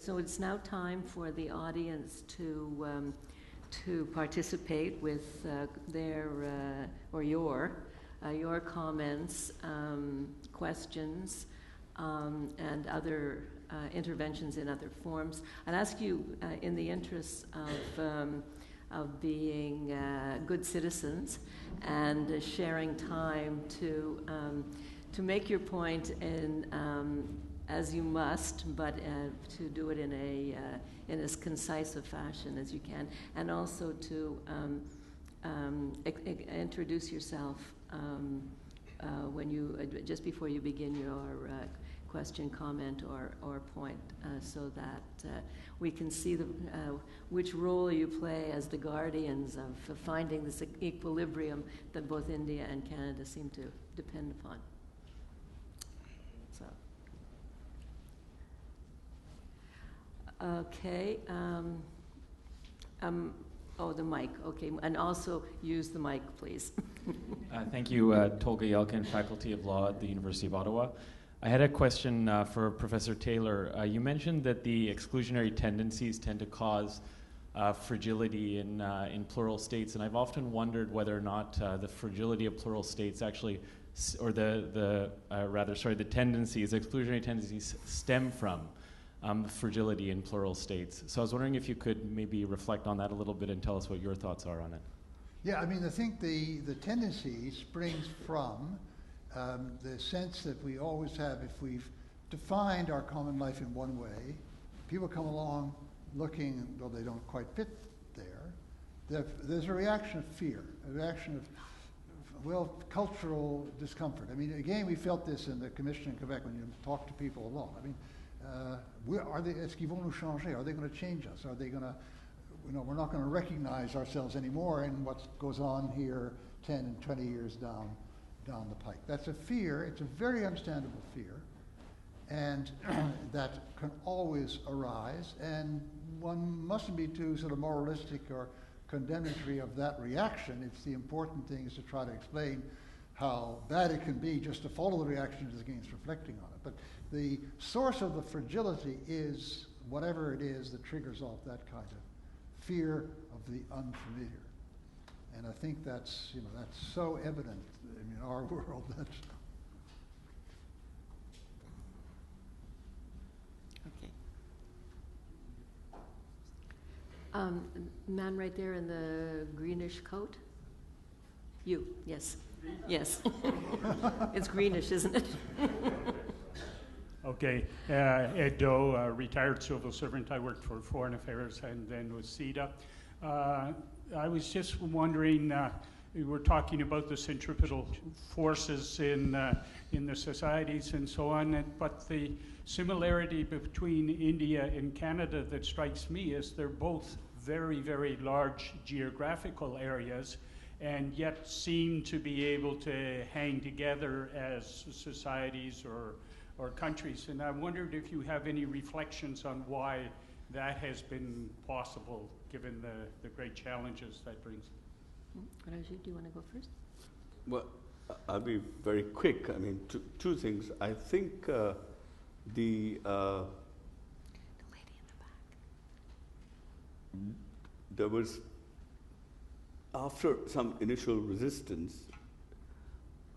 So it's now time for the audience to participate with their or your comments, questions, and other interventions in other forms. I'd ask you, in the interests of being good citizens and sharing time to make your point in as you must, but to do it in as concise a fashion as you can, and also to introduce yourself when you just before you begin your question, comment, or point, so that we can see which role you play as the guardians of finding this equilibrium that both India and Canada seem to depend upon. So, okay. Oh, the mic. Okay, and also use the mic, please. Thank you, Tolga Yelkin, Faculty of Law at the University of Ottawa. I had a question for Professor Taylor. You mentioned that the exclusionary tendencies tend to cause fragility in plural states, and I've often wondered whether or not the fragility of plural states actually, or the tendencies, exclusionary tendencies, stem from fragility in plural states. So I was wondering if you could maybe reflect on that a little bit and tell us what your thoughts are on it. Yeah, I mean, I think the tendency springs from the sense that we always have, if we've defined our common life in one way, people come along looking, though they don't quite fit there, there's a reaction of fear, a reaction of cultural discomfort. I mean, again, we felt this in the Commission in Quebec when you talk to people along. I mean, est-ce qu'ils vont nous changer? Are they going to change us? Are they going to, we're not going to recognize ourselves anymore in what goes on here 10 and 20 years down the pike. That's a fear. It's a very understandable fear, and that can always arise, and one mustn't be too sort of moralistic or condemnatory of that reaction. It's the important thing is to try to explain how bad it can be just to follow the reaction as against reflecting on it. But the source of the fragility is whatever it is that triggers off that kind of fear of the unfamiliar. And I think that's so evident in our world. Okay. Man right there in the greenish coat. You, yes. Yes. It's greenish, isn't it? Okay. Ed Doe, retired civil servant. I worked for Foreign Affairs and then with CEDA. I was just wondering, we were talking about the centripetal forces in the societies and so on, but the similarity between India and Canada that strikes me is they're both very, very large geographical areas, and yet seem to be able to hang together as societies or countries. And I wondered if you have any reflections on why that has been possible, given the great challenges that brings. Rajeev, do you want to go first? Well, I'll be very quick. I mean, two things. I think the lady in the back. There was, after some initial resistance,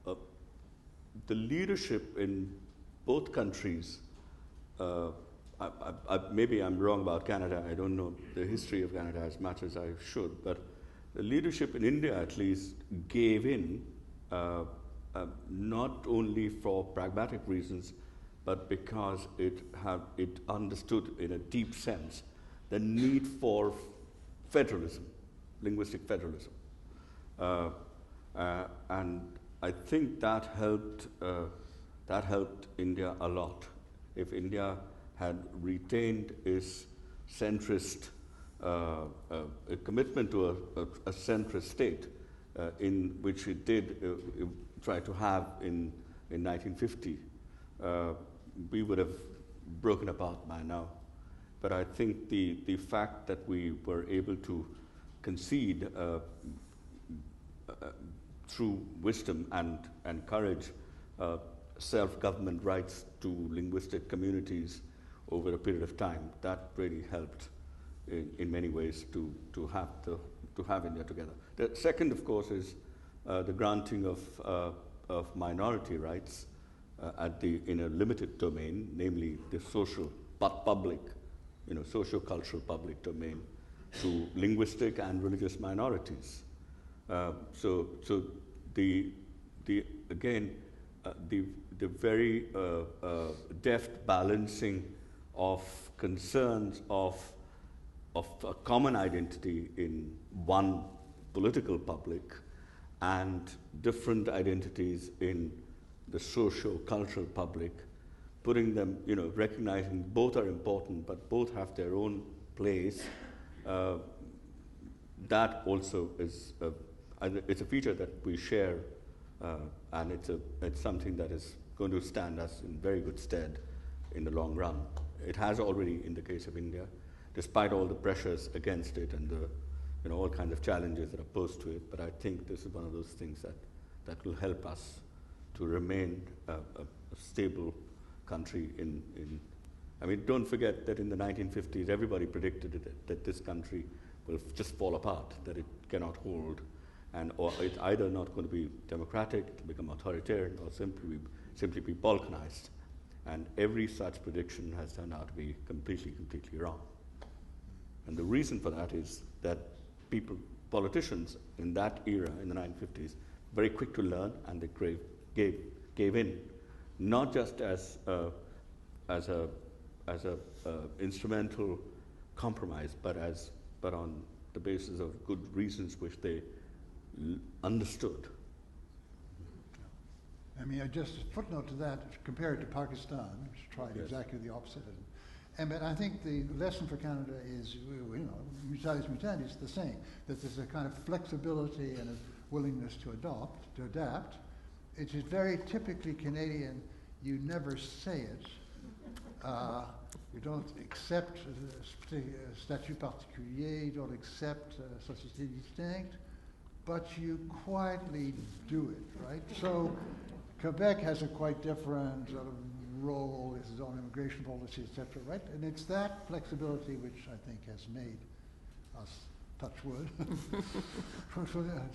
the leadership in both countries, maybe I'm wrong about Canada, I don't know the history of Canada as much as I should, but the leadership in India at least gave in, not only for pragmatic reasons, but because it understood in a deep sense the need for federalism, linguistic federalism. And I think that helped India a lot. If India had retained its centrist commitment to a centrist state, in which it did try to have in 1950, we would have broken apart by now. But I think the fact that we were able to concede through wisdom and courage self-government rights to linguistic communities over a period of time. That really helped in many ways to have India together. The second, of course, is the granting of minority rights in a limited domain, namely the social but public, socio-cultural public domain, to linguistic and religious minorities. So the very deft balancing of concerns of a common identity in one political public and different identities in the socio-cultural public, putting them, recognizing both are important, but both have their own place. That also is it's a feature that we share, and it's something that is going to stand us in very good stead in the long run. It has already in the case of India, despite all the pressures against it and the all kinds of challenges that are posed to it. But I think this is one of those things that will help us to remain a stable country don't forget that in the 1950s, everybody predicted that this country will just fall apart, that it cannot hold, or it's either not going to be democratic, to become authoritarian, or simply be balkanized. And every such prediction has turned out to be completely wrong. And the reason for that is that politicians in that era, in the 1950s, very quick to learn, and they gave in, not just as a instrumental compromise, but on the basis of good reasons which they understood. I mean, just a footnote to that, compared to Pakistan, which tried exactly the opposite. But I think the lesson for Canada is, mutatis mutandis, the same, that there's a kind of flexibility and a willingness to adapt. It is very typically Canadian. You never say it. You don't accept statut particulier, you don't accept sociétés distinctes, but you quietly do it, right? So Quebec has a quite different sort of role, its own immigration policy, etc., right? And it's that flexibility which I think has made us, touch wood,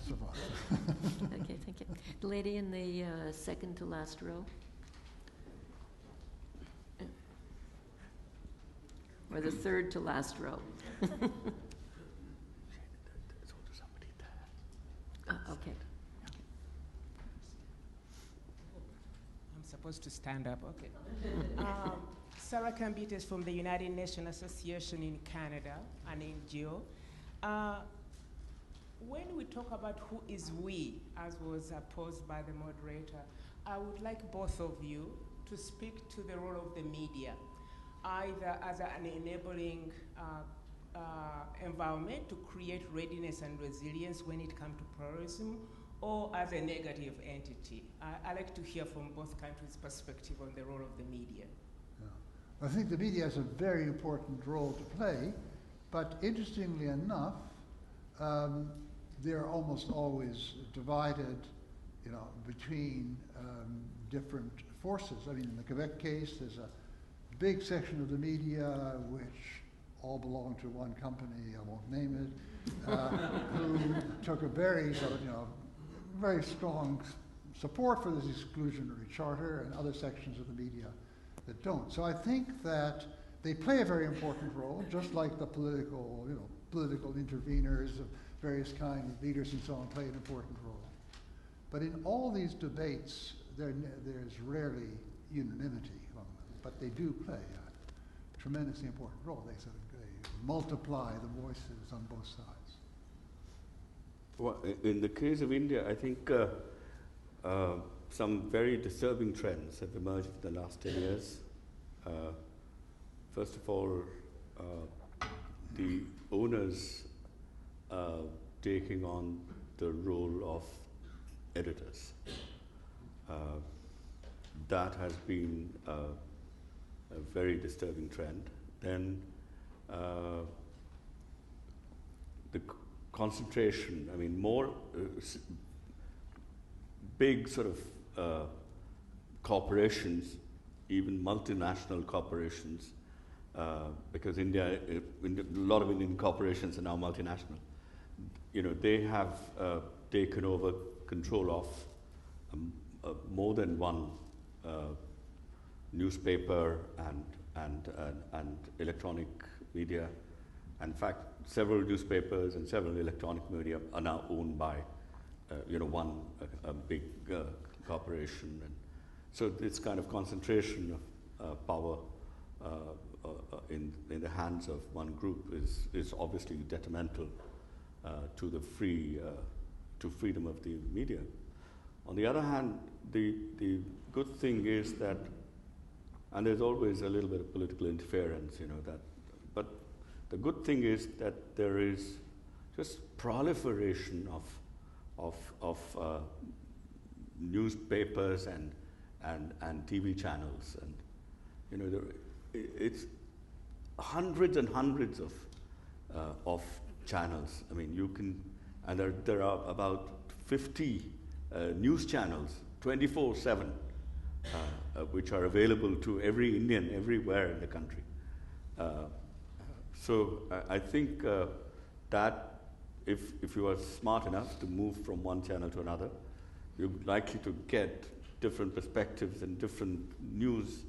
survive. Okay, thank you. The lady in the second to last row. Or the third to last row. Okay. I'm supposed to stand up, okay. Sarah Cambites from the United Nations Association in Canada, an NGO. When we talk about who is we, as was posed by the moderator, I would like both of you to speak to the role of the media, either as an enabling environment to create readiness and resilience when it comes to pluralism, or as a negative entity. I like to hear from both countries' perspective on the role of the media. Yeah. I think the media has a very important role to play, but interestingly enough, they're almost always divided, between different forces. I mean, in the Quebec case, there's a big section of the media which all belong to one company, I won't name it, who took a very sort of, very strong support for this exclusionary charter, and other sections of the media that don't. So I think that they play a very important role, just like the political interveners of various kinds of leaders and so on play an important role. But in all these debates, there's rarely unanimity among them, but they do play a tremendously important role. They multiply the voices on both sides. Well, in the case of India, I think some very disturbing trends have emerged in the last 10 years. First of all, the owners taking on the role of editors. That has been a very disturbing trend. Then the concentration, more big sort of corporations, even multinational corporations, because India, a lot of Indian corporations are now multinational. They have taken over control of more than one newspaper and electronic media. In fact, several newspapers and several electronic media are now owned by one big corporation, and so this kind of concentration of power in the hands of one group is obviously detrimental to the freedom of the media. On the other hand, the good thing is that, and there's always a little bit of political interference, but the good thing is that there is just proliferation of newspapers and TV channels, and it's hundreds and hundreds of channels. I mean, you can, and there are about 50 news channels, 24/7, which are available to every Indian everywhere in the country. So I think that if you are smart enough to move from one channel to another, you're likely to get different perspectives and different news,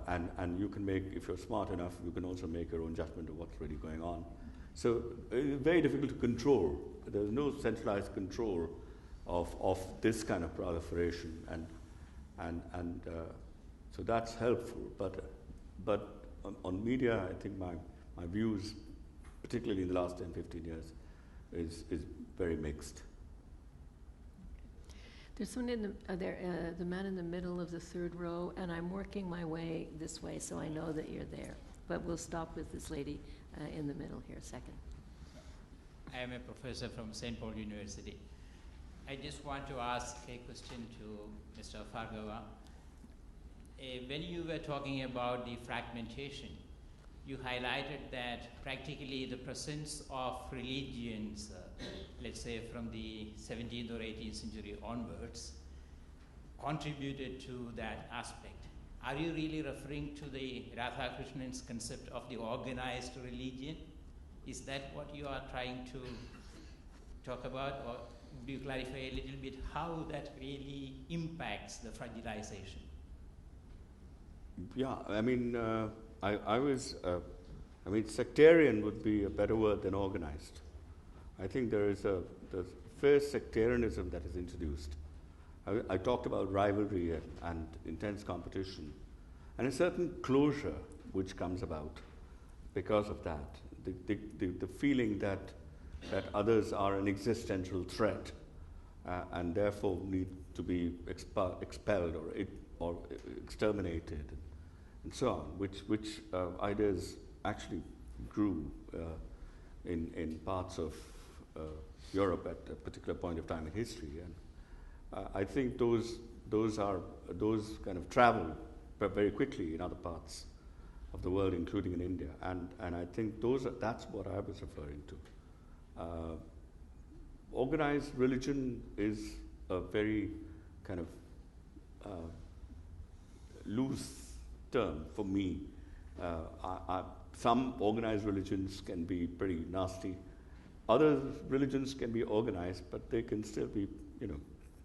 and you can make, if you're smart enough, you can also make your own judgment of what's really going on. So it's very difficult to control. There's no centralized control of this kind of proliferation, and so that's helpful. But on media, I think my views, particularly in the last 10, 15 years, is very mixed. There's someone in the man in the middle of the third row, and I'm working my way this way, so I know that you're there. But we'll stop with this lady in the middle here a second. I am a professor from St. Paul University. I just want to ask a question to Mr. Bhargava. When you were talking about the fragmentation, you highlighted that practically the presence of religions, let's say from the 17th or 18th century onwards, contributed to that aspect. Are you really referring to the Radhakrishnan's concept of the organized religion? Is that what you are trying to talk about, or do you clarify a little bit how that really impacts the fragilization? Yeah, I mean, sectarian would be a better word than organized. I think there's first sectarianism that is introduced. I talked about rivalry and intense competition, and a certain closure which comes about because of that. The feeling that others are an existential threat and therefore need to be expelled or exterminated, and so on, which ideas actually grew in parts of Europe at a particular point of time in history, and I think those kind of travel very quickly in other parts of the world, including in India, and I think that's what I was referring to. Organized religion is a very kind of loose term for me. Some organized religions can be pretty nasty. Other religions can be organized, but they can still be,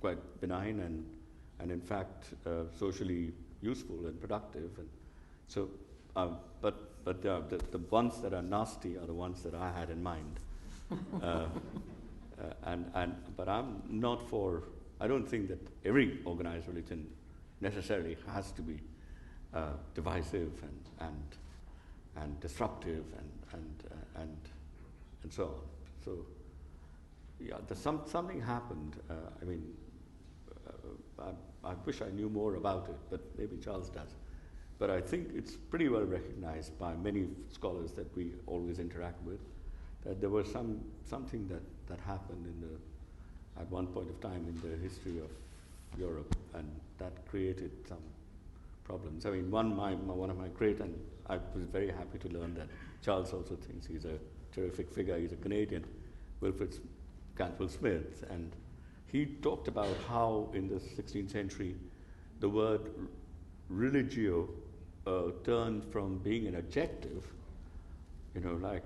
quite benign and in fact socially useful and productive. And so, but the ones that are nasty are the ones that I had in mind. But I'm not for. I don't think that every organized religion necessarily has to be divisive and disruptive and so on. So yeah, something happened. I wish I knew more about it, but maybe Charles does. But I think it's pretty well recognized by many scholars that we always interact with, that there was something that happened at one point of time in the history of Europe, and that created some problems. I mean, one of my great, and I was very happy to learn that Charles also thinks he's a terrific figure. He's a Canadian, Wilfred Cantwell Smith, and he talked about how in the 16th century the word religio turned from being an adjective, like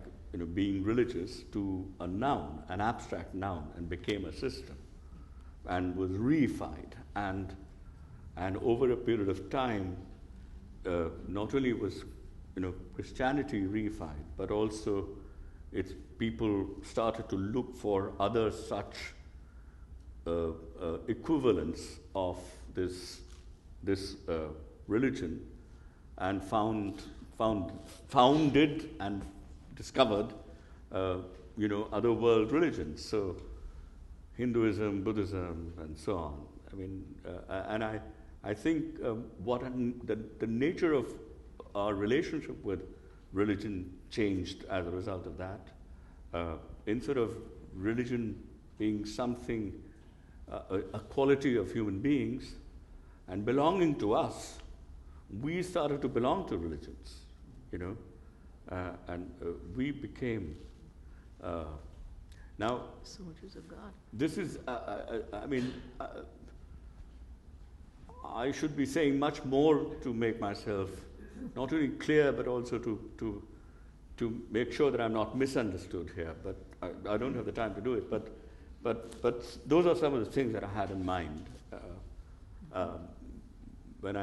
being religious, to a noun, an abstract noun, and became a system, and was reified. And over a period of time, not only was Christianity reified, but also its people started to look for other such equivalents of this religion, and founded and discovered other world religions. So Hinduism, Buddhism, and so on. I mean, and I think the nature of our relationship with religion changed as a result of that. Instead of religion being something, a quality of human beings, and belonging to us, we started to belong to religions, and we became. Now, soldiers of God. This is, I should be saying much more to make myself not only clear, but also to make sure that I'm not misunderstood here. But I don't have the time to do it. But those are some of the things that I had in mind when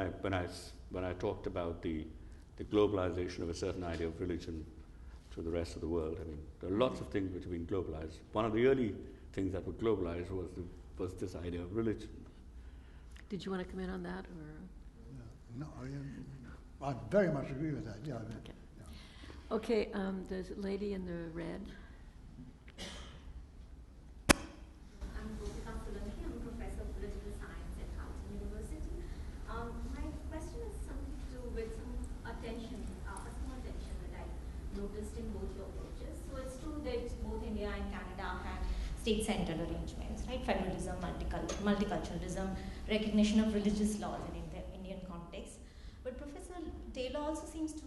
I talked about the globalization of a certain idea of religion to the rest of the world. I mean, there are lots of things which have been globalized. One of the early things that were globalized was this idea of religion. Did you want to comment on that, or? No, I very much agree with that. Yeah. Okay. Yeah. Okay. The lady in the red. I'm professor of political science at Howard University. My question is something to do with some attention, a small attention that I noticed in both your approaches. So it's true that both India and Canada have state-centered arrangements, right? Federalism, multiculturalism, recognition of religious laws in the Indian context. But Professor Taylor also seems to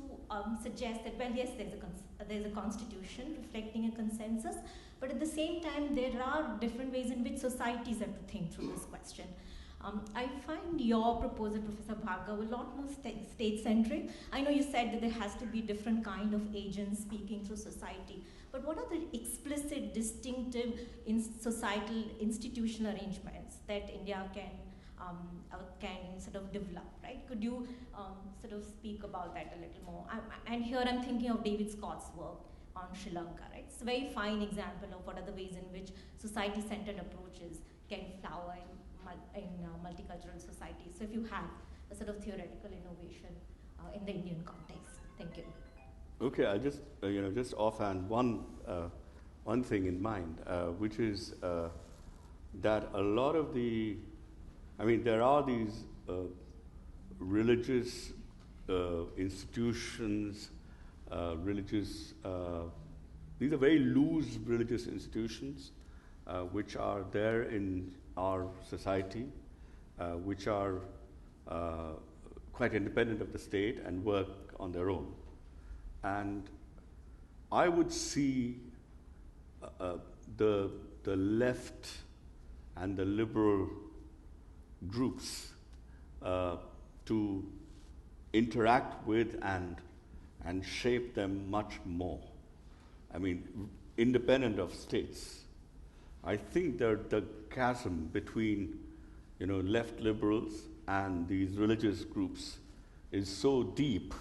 suggest that, well, yes, there's a constitution reflecting a consensus, but at the same time, there are different ways in which societies have to think through this question. I find your proposal, Professor Bhargava, a lot more state-centric. I know you said that there has to be different kind of agents speaking through society, but what are the explicit, distinctive societal institutional arrangements that India can sort of develop, right? Could you sort of speak about that a little more? And here I'm thinking of David Scott's work on Sri Lanka, right? It's a very fine example of what are the ways in which society-centered approaches can flower in multicultural societies. So if you have a sort of theoretical innovation in the Indian context. Thank you. Okay, I'll just, just offhand one thing in mind, which is that a lot of there are these religious institutions, these are very loose religious institutions which are there in our society, which are quite independent of the state and work on their own. And I would see the left and the liberal groups to interact with and shape them much more. I mean, independent of states. I think the chasm between left liberals and these religious groups is so deep,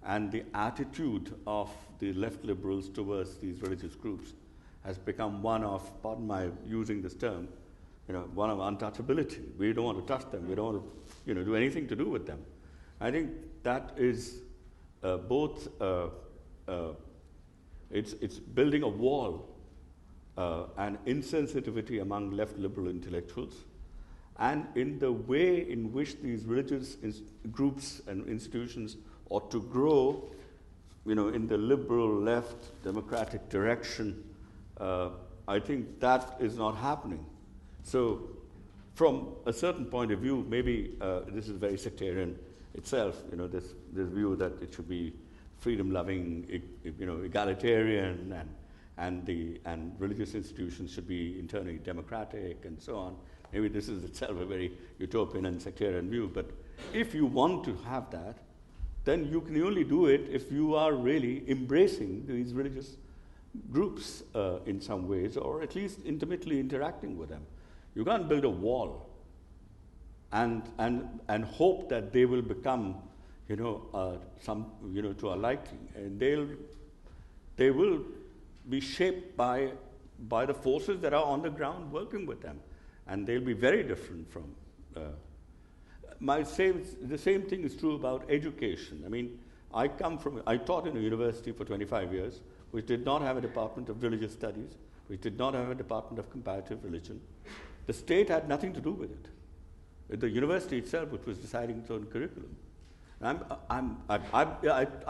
and the attitude of the left liberals towards these religious groups has become one of, pardon my using this term, one of untouchability. We don't want to touch them. We don't want to, do anything to do with them. I think that is both. It's building a wall and insensitivity among left liberal intellectuals, and in the way in which these religious groups and institutions ought to grow, in the liberal left democratic direction. I think that is not happening. So from a certain point of view, maybe this is very sectarian itself, this view that it should be freedom-loving, egalitarian, and religious institutions should be internally democratic, and so on. Maybe this is itself a very utopian and sectarian view, but if you want to have that, then you can only do it if you are really embracing these religious groups in some ways, or at least intimately interacting with them. You can't build a wall and hope that they will become, to our liking, and they will be shaped by the forces that are on the ground working with them, and they'll be very different from. The same thing is true about education. I mean, I taught in a university for 25 years, which did not have a department of religious studies, which did not have a department of comparative religion. The state had nothing to do with it. The university itself, which was deciding its own curriculum. And I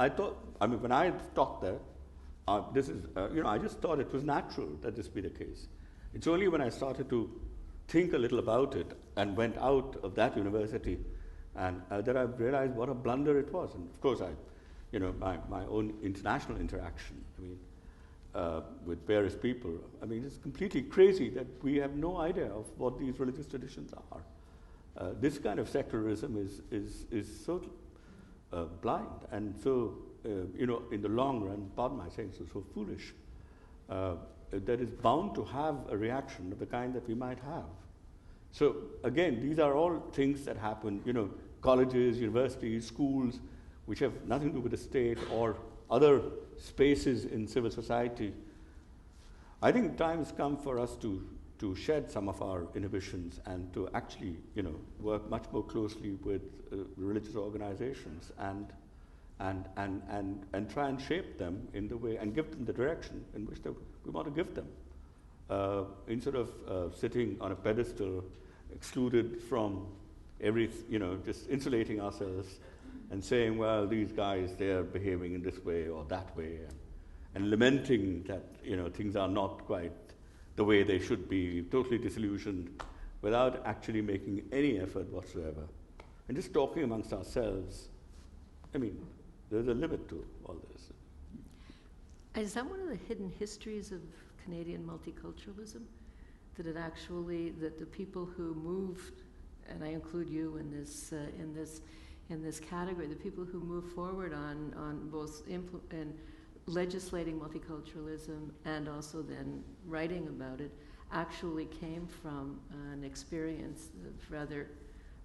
thought, when I taught there, I just thought it was natural that this be the case. It's only when I started to think a little about it and went out of that university and that I realized what a blunder it was. And of course, my own international interaction, with various people, it's completely crazy that we have no idea of what these religious traditions are. This kind of secularism is so blind and so, in the long run, pardon my saying so foolish, that is bound to have a reaction of the kind that we might have. So again, these are all things that happen, colleges, universities, schools, which have nothing to do with the state or other spaces in civil society. I think time has come for us to shed some of our inhibitions and to actually, work much more closely with religious organizations and try and shape them in the way and give them the direction in which we want to give them, instead of sitting on a pedestal, excluded from every, just insulating ourselves and saying, well, these guys, they're behaving in this way or that way, and lamenting that, things are not quite the way they should be, totally disillusioned, without actually making any effort whatsoever. And just talking amongst ourselves, there's a limit to all this. Is that one of the hidden histories of Canadian multiculturalism? That the people who moved, and I include you in this category, the people who moved forward on both in legislating multiculturalism and also then writing about it, actually came from an experience of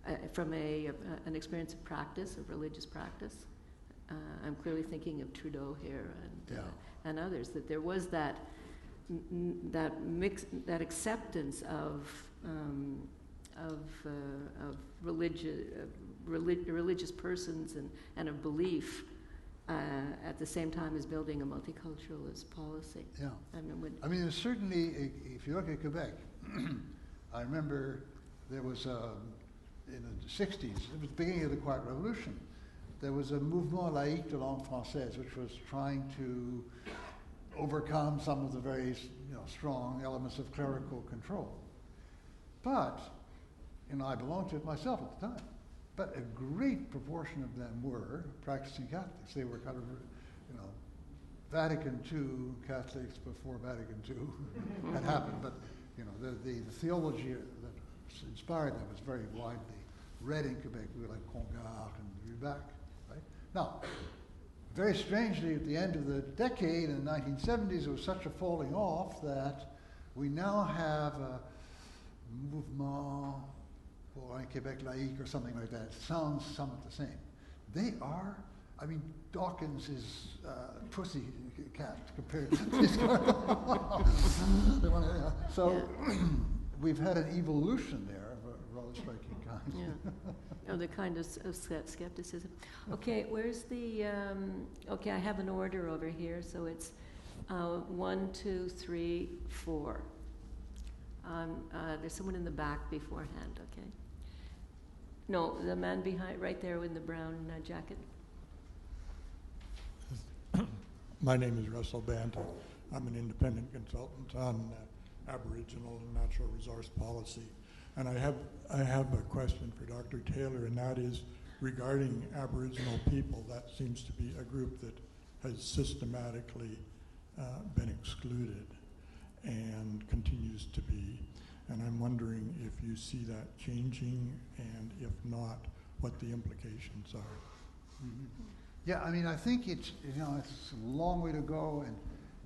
an experience of practice, of religious practice. I'm clearly thinking of Trudeau here and others, that there was that acceptance of religious persons and of belief at the same time as building a multiculturalist policy. Yeah. There's certainly, if you look at Quebec, I remember there was in the 60s, it was the beginning of the Quiet Revolution, there was a mouvement laïque de langue française, which was trying to overcome some of the very strong elements of clerical control. But, I belonged to it myself at the time, but a great proportion of them were practicing Catholics. They were kind of, Vatican II Catholics before Vatican II had happened, but the theology that inspired them was very widely read in Quebec. We were like Congar and Lubac, right? Now, very strangely, at the end of the decade, in the 1970s, there was such a falling off that we now have a mouvement pour un Québec laïque or something like that. It sounds somewhat the same. They are, Dawkins is pussy cat compared to this guy. So we've had an evolution there of a rather striking kind. Yeah. The kind of skepticism. Okay, where's the, I have an order over here, so it's 1, 2, 3, 4. There's someone in the back beforehand, okay? No, the man behind, right there in the brown jacket. My name is Russell Banta. I'm an independent consultant on Aboriginal and natural resource policy. And I have a question for Dr. Taylor, and that is regarding Aboriginal people. That seems to be a group that has systematically been excluded and continues to be. And I'm wondering if you see that changing, and if not, what the implications are. Yeah, I mean, I think it's a long way to go, and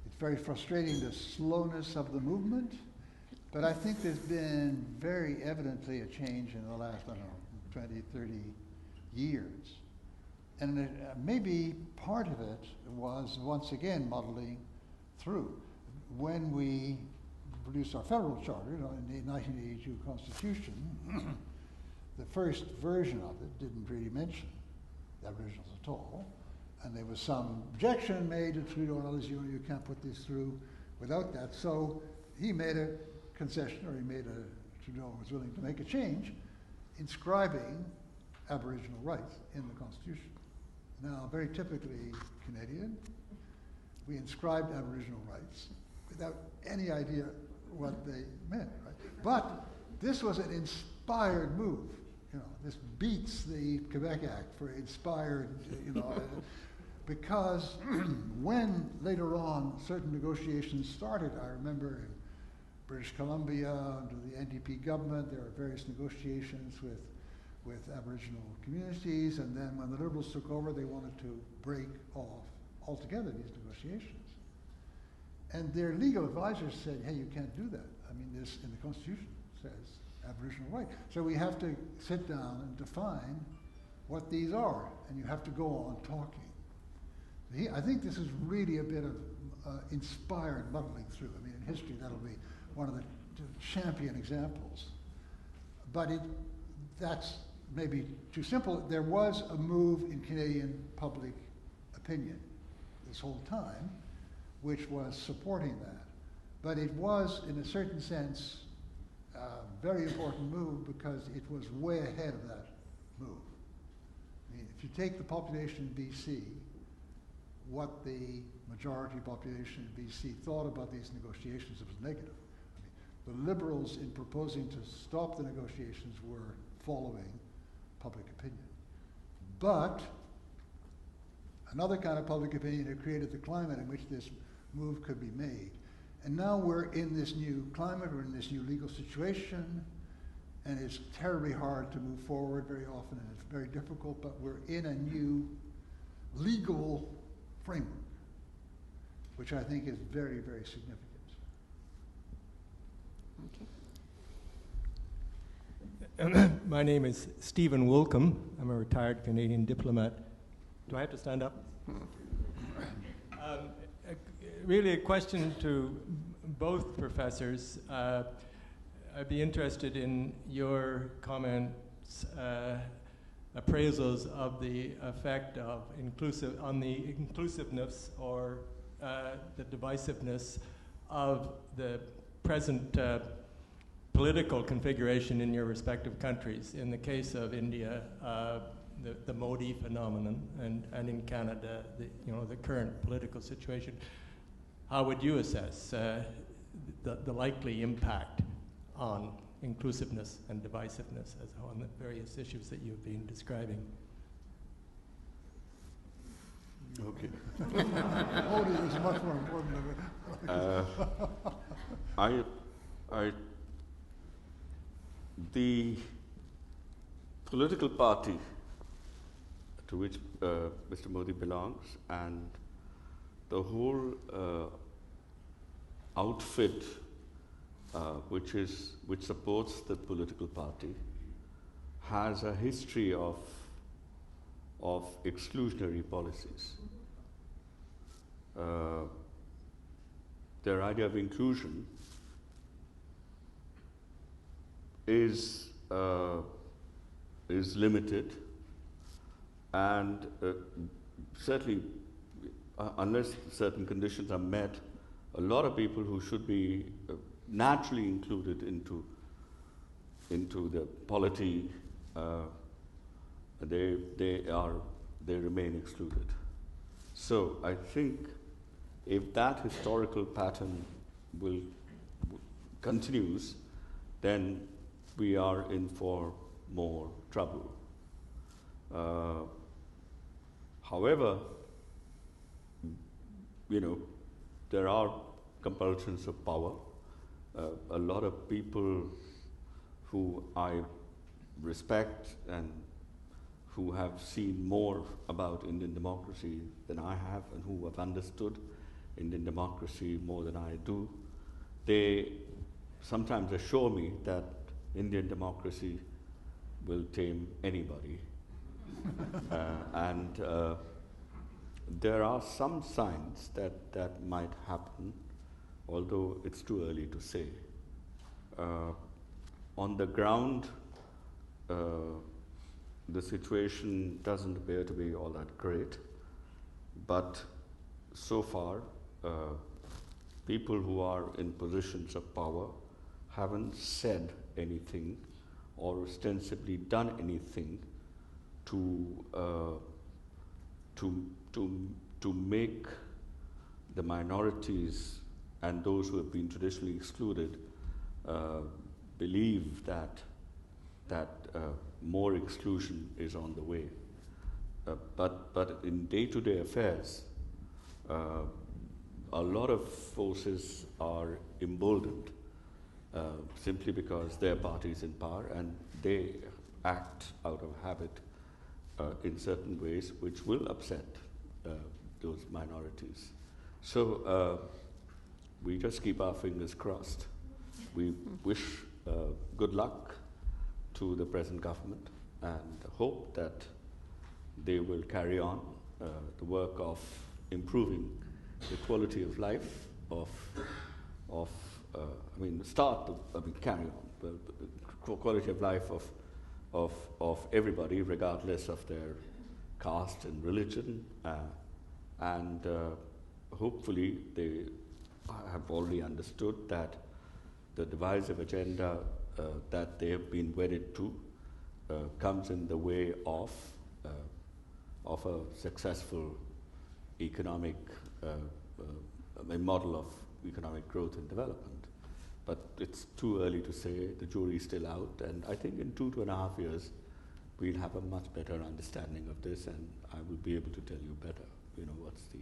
it's very frustrating, the slowness of the movement. But I think there's been very evidently a change in the last, 20, 30 years. And maybe part of it was, once again, muddling through. When we produced our federal charter, in the 1982 Constitution, the first version of it didn't really mention the Aboriginals at all. And there was some objection made to Trudeau and others, you can't put this through without that. So he made a concession, or Trudeau was willing to make a change, inscribing Aboriginal rights in the Constitution. Now, very typically Canadian, we inscribed Aboriginal rights without any idea what they meant, right? But this was an inspired move. This beats the Quebec Act for inspired, because when later on certain negotiations started, I remember in British Columbia, under the NDP government, there were various negotiations with Aboriginal communities, and then when the Liberals took over, they wanted to break off altogether these negotiations. And their legal advisors said, hey, you can't do that. I mean, this in the Constitution says Aboriginal right. So we have to sit down and define what these are, and you have to go on talking. I think this is really a bit of inspired muddling through. I mean, in history, that'll be one of the champion examples. But that's maybe too simple. There was a move in Canadian public opinion this whole time, which was supporting that. But it was, in a certain sense, a very important move because it was way ahead of that move. I mean, if you take the population in BC, what the majority population in BC thought about these negotiations, it was negative. I mean, the Liberals, in proposing to stop the negotiations, were following public opinion. But another kind of public opinion had created the climate in which this move could be made. And now we're in this new climate, we're in this new legal situation, and it's terribly hard to move forward very often, and it's very difficult, but we're in a new legal framework, which I think is very, very significant. Okay. My name is Stephen Woolcombe. I'm a retired Canadian diplomat. Do I have to stand up? Really a question to both professors. I'd be interested in your comments, appraisals of the effect of on the inclusiveness or the divisiveness of the present political configuration in your respective countries. In the case of India, the Modi phenomenon, and in Canada, the current political situation. How would you assess the likely impact on inclusiveness and divisiveness as on the various issues that you've been describing? Okay. Modi is much more important than the political party to which Mr. Modi belongs and the whole outfit which supports the political party has a history of exclusionary policies. Their idea of inclusion is limited, and certainly unless certain conditions are met, a lot of people who should be naturally included into the polity, they remain excluded. So I think if that historical pattern continues, then we are in for more trouble. However, there are compulsions of power. A lot of people who I respect and who have seen more about Indian democracy than I have and who have understood Indian democracy more than I do, they sometimes assure me that Indian democracy will tame anybody. And there are some signs that might happen, although it's too early to say. On the ground, the situation doesn't appear to be all that great, but so far, people who are in positions of power haven't said anything or ostensibly done anything to make the minorities and those who have been traditionally excluded believe that more exclusion is on the way. But in day-to-day affairs, a lot of forces are emboldened simply because their party is in power and they act out of habit in certain ways which will upset those minorities. So we just keep our fingers crossed. We wish good luck to the present government and hope that they will carry on the work of improving the quality of life carry on the quality of life of everybody, regardless of their caste and religion, and hopefully they have already understood that the divisive agenda that they have been wedded to comes in the way of a successful economic a model of economic growth and development. But it's too early to say. The jury's still out, and I think in 2.5 years we'll have a much better understanding of this, and I will be able to tell you better, what's the...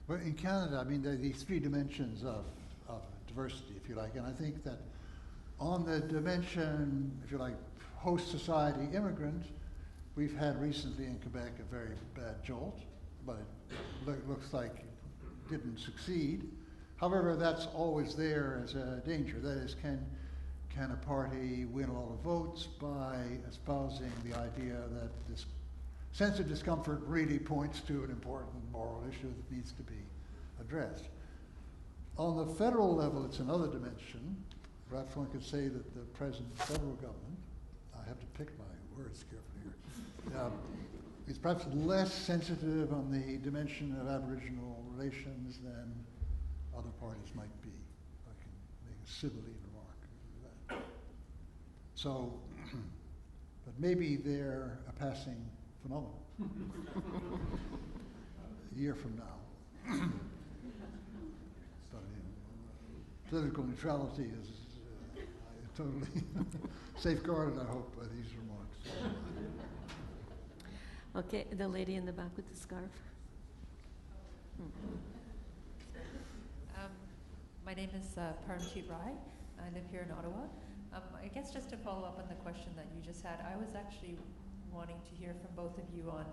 Well, in Canada, I mean, there are these three dimensions of diversity, if you like, and I think that on the dimension, if you like, host society immigrant, we've had recently in Quebec a very bad jolt, but it looks like it didn't succeed. However, that's always there as a danger. That is, can a party win a lot of votes by espousing the idea that this sense of discomfort really points to an important moral issue that needs to be addressed? On the federal level, it's another dimension. Perhaps one could say that the present federal government, I have to pick my words carefully here, is perhaps less sensitive on the dimension of Aboriginal relations than other parties might be. I can make a sibylline remark to that. So, but maybe they're a passing phenomenon. A year from now. But, political neutrality is totally safeguarded, I hope, by these remarks. Okay, the lady in the back with the scarf. My name is Paramjeet Rai. I live here in Ottawa. I guess just to follow up on the question that you just had, I was actually wanting to hear from both of you on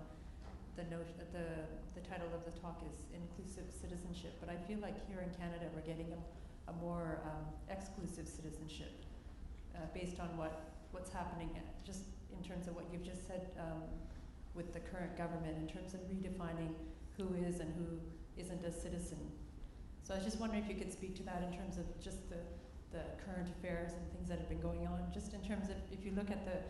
the notion that the title of the talk is Inclusive Citizenship, but I feel like here in Canada we're getting a more exclusive citizenship based on what's happening just in terms of what you've just said with the current government in terms of redefining who is and who isn't a citizen. So I was just wondering if you could speak to that in terms of just the current affairs and things that have been going on, just in terms of, if you look at the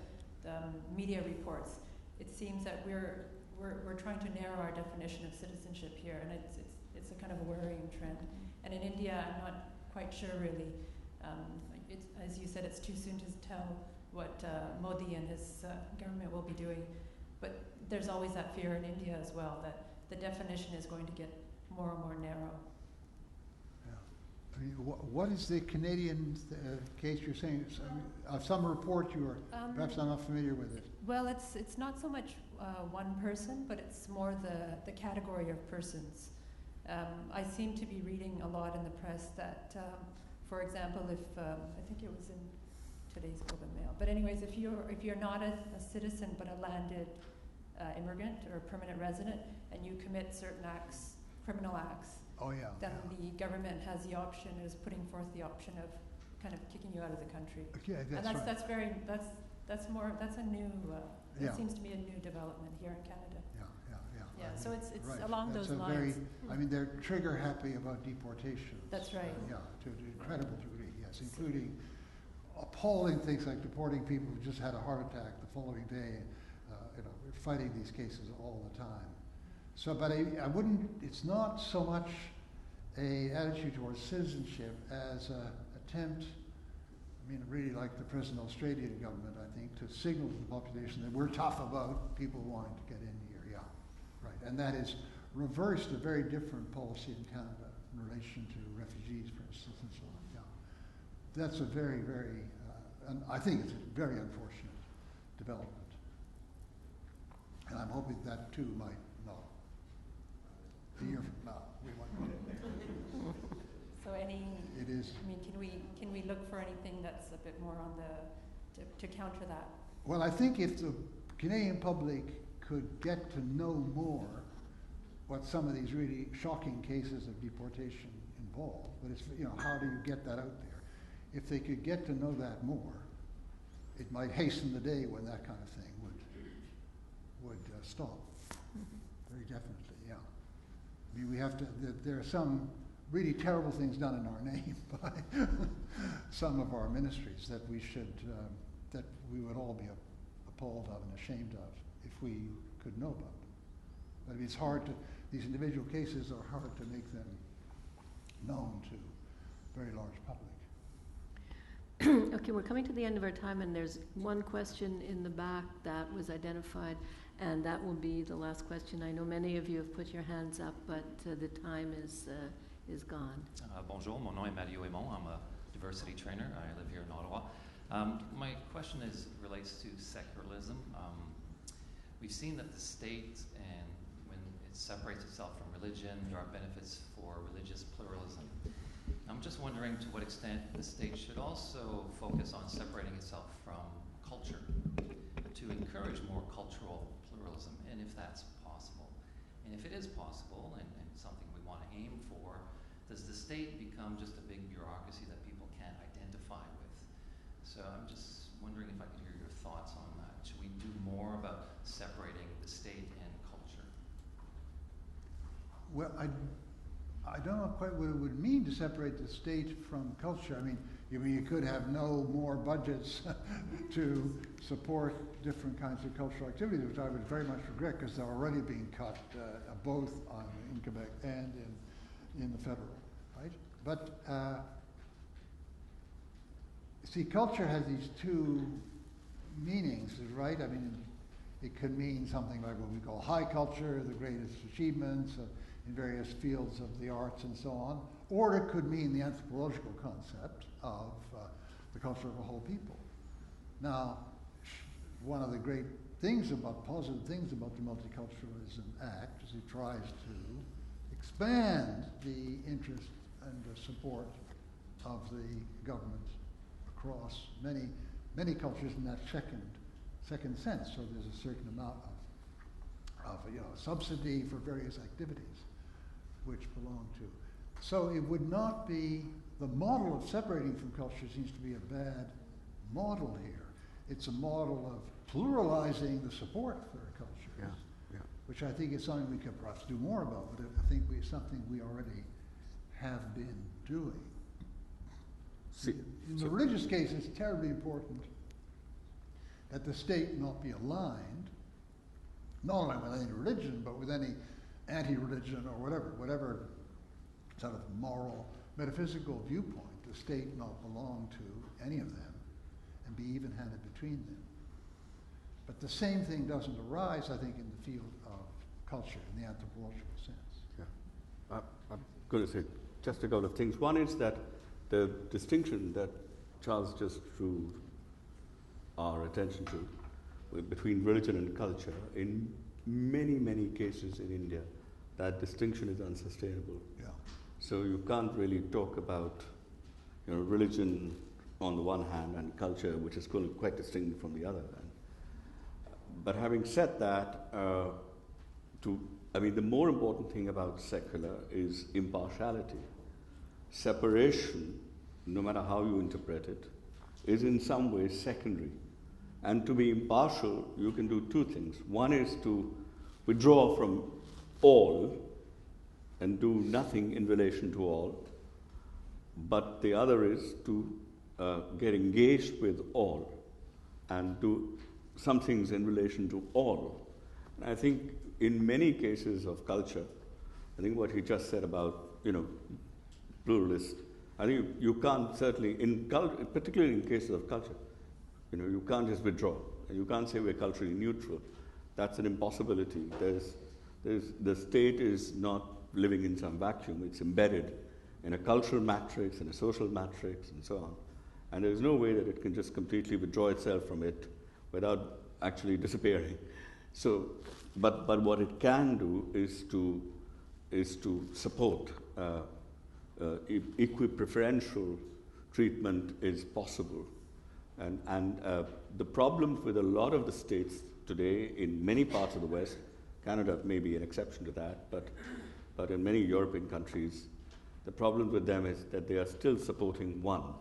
media reports, it seems that we're trying to narrow our definition of citizenship here, and it's a kind of a worrying trend. And in India, I'm not quite sure really. As you said, it's too soon to tell what Modi and his government will be doing, but there's always that fear in India as well that the definition is going to get more and more narrow. I mean, what is the Canadian case you're saying? Some report you are, perhaps I'm not familiar with it. Well, it's not so much one person, but it's more the category of persons. I seem to be reading a lot in the press that, for example, if I think it was in today's Globe and Mail. But anyways, if you're not a citizen but a landed immigrant or permanent resident, and you commit certain acts, criminal acts, then the government has the option, is putting forth the option of kind of kicking you out of the country. Okay, and that's a new. It seems to be a new development here in Canada. Yeah, so it's right. along those lines. I mean, they're trigger happy about deportation. That's right. To an incredible degree, yes, including appalling things like deporting people who just had a heart attack the following day. We're fighting these cases all the time. So, but I wouldn't, it's not so much a attitude towards citizenship as an attempt, really like the present Australian government, I think, to signal to the population that we're tough about people wanting to get in here, right. And that is reversed a very different policy in Canada in relation to refugees, for instance, and so on, That's a very, very, I think it's a very unfortunate development. And I'm hoping that too might not. A year from now, we might not. So it is. Can we look for anything that's a bit more on to counter that? Well, I think if the Canadian public could get to know more what some of these really shocking cases of deportation involve, but it's, how do you get that out there? If they could get to know that more, it might hasten the day when that kind of thing would stop. Very definitely, we have to, there are some really terrible things done in our name by some of our ministries that we should, that we would all be appalled of and ashamed of if we could know about them. But it's hard to, these individual cases are hard to make them known to a very large public. Okay, we're coming to the end of our time, and there's one question in the back that was identified, and that will be the last question. I know many of you have put your hands up, but the time is gone. Bonjour, mon nom est Mario Aymon. I'm a diversity trainer. I live here in Ottawa. My question relates to secularism. We've seen that the state, and when it separates itself from religion, there are benefits for religious pluralism. I'm just wondering to what extent the state should also focus on separating itself from culture to encourage more cultural pluralism, and if that's possible. And if it is possible, and something we want to aim for, does the state become just a big bureaucracy that people can't identify with? So I'm just wondering if I could hear your thoughts on that. Should we do more about separating the state and culture? Well, I don't know quite what it would mean to separate the state from culture. You could have no more budgets to support different kinds of cultural activities, which I would very much regret because they're already being cut both in Quebec and in the federal, right? But see, culture has these two meanings, right? It could mean something like what we call high culture, the greatest achievements in various fields of the arts and so on, or it could mean the anthropological concept of the culture of a whole people. Now, one of the great positive things about the Multiculturalism Act is it tries to expand the interest and the support of the government across many cultures in that second sense. So there's a certain amount of subsidy for various activities which belong to. So it would not be, the model of separating from culture seems to be a bad model here. It's a model of pluralizing the support for cultures, which I think is something we could perhaps do more about, but I think it's something we already have been doing. In the religious case, it's terribly important that the state not be aligned, not only with any religion, but with any anti-religion or whatever sort of moral, metaphysical viewpoint, the state not belong to any of them and be even-handed between them. But the same thing doesn't arise, I think, in the field of culture, in the anthropological sense. I'm going to say just a couple of things. One is that the distinction that Charles just drew our attention to between religion and culture, in many cases in India, that distinction is unsustainable. So you can't really talk about religion on the one hand, and culture, which is quite distinct from the other hand. But having said that, the more important thing about secular is impartiality. Separation, no matter how you interpret it, is in some ways secondary. And to be impartial, you can do two things. One is to withdraw from all and do nothing in relation to all. But the other is to get engaged with all and do some things in relation to all. And I think in many cases of culture, I think what he just said about, pluralist, I think you can't certainly, particularly in cases of culture, you can't just withdraw. You can't say we're culturally neutral. That's an impossibility. The state is not living in some vacuum. It's embedded in a cultural matrix, in a social matrix, and so on. And there's no way that it can just completely withdraw itself from it without actually disappearing. So, but what it can do is to support equipreferential treatment is possible. And the problem with a lot of the states today in many parts of the West, Canada may be an exception to that, but in many European countries, the problem with them is that they are still supporting one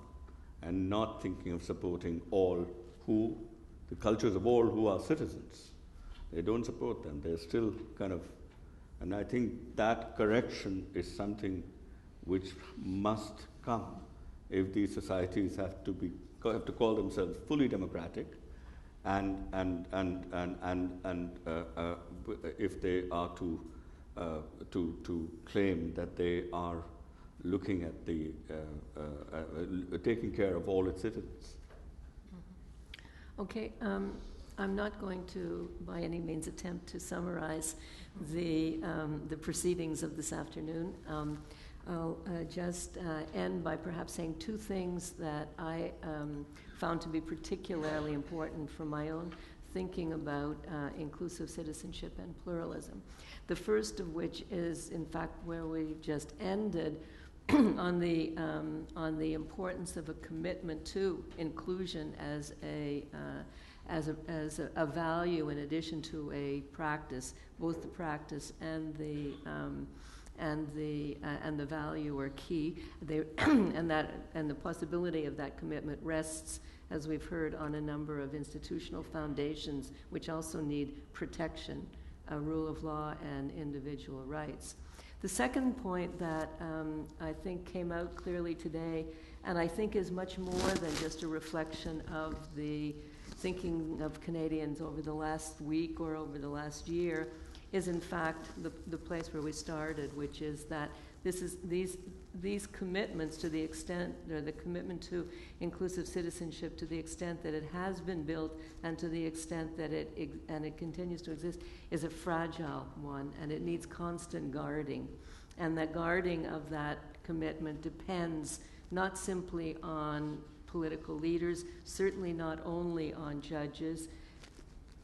and not thinking of supporting all the cultures of all who are citizens. They don't support them. They're still and I think that correction is something which must come if these societies have to call themselves fully democratic, and if they are to claim that they are looking at taking care of all its citizens. Okay, I'm not going to, by any means, attempt to summarize the proceedings of this afternoon. I'll just end by perhaps saying two things that I found to be particularly important for my own thinking about inclusive citizenship and pluralism. The first of which is, in fact, where we just ended, on the importance of a commitment to inclusion as a value in addition to a practice. Both the practice and the value are key. And the possibility of that commitment rests, as we've heard, on a number of institutional foundations which also need protection, rule of law and individual rights. The second point that I think came out clearly today, and I think is much more than just a reflection of the thinking of Canadians over the last week or over the last year, is in fact the place where we started, which is that these commitments, to the extent, or the commitment to inclusive citizenship, to the extent that it has been built and to the extent that it continues to exist, is a fragile one, and it needs constant guarding. And the guarding of that commitment depends not simply on political leaders, certainly not only on judges,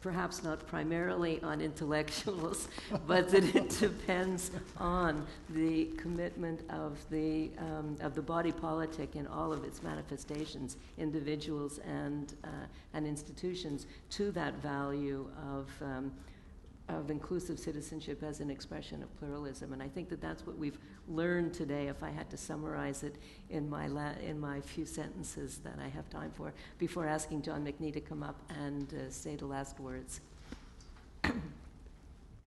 perhaps not primarily on intellectuals, but that it depends on the commitment of the body politic in all of its manifestations, individuals and institutions, to that value of inclusive citizenship as an expression of pluralism. And I think that that's what we've learned today, if I had to summarize it in my few sentences that I have time for, before asking John McNee to come up and say the last words.